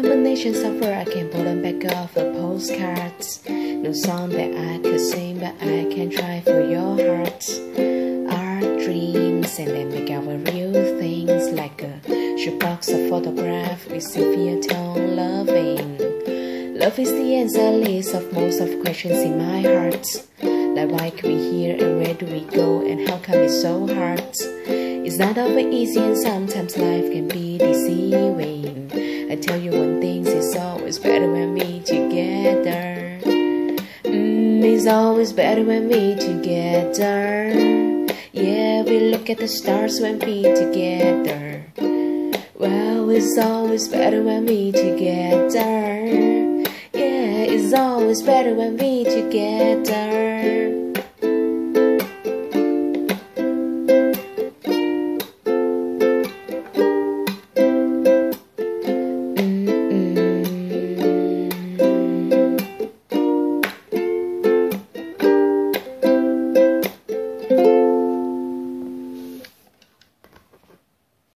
Combinations of words I can pull them back off of postcards. No song that I could sing, but I can try for your heart. Our dreams and then make our real things, like a shoebox of photograph with sepia tone loving. Love is the answer list of most of questions in my heart. Like why are we here and where do we go and how come it's so hard? It's not always easy and sometimes life can be deceiving. I tell you one thing, it's always better when we together. It's always better when we together. Yeah, we look at the stars when we together. Well, it's always better when we together. Yeah, it's always better when we together.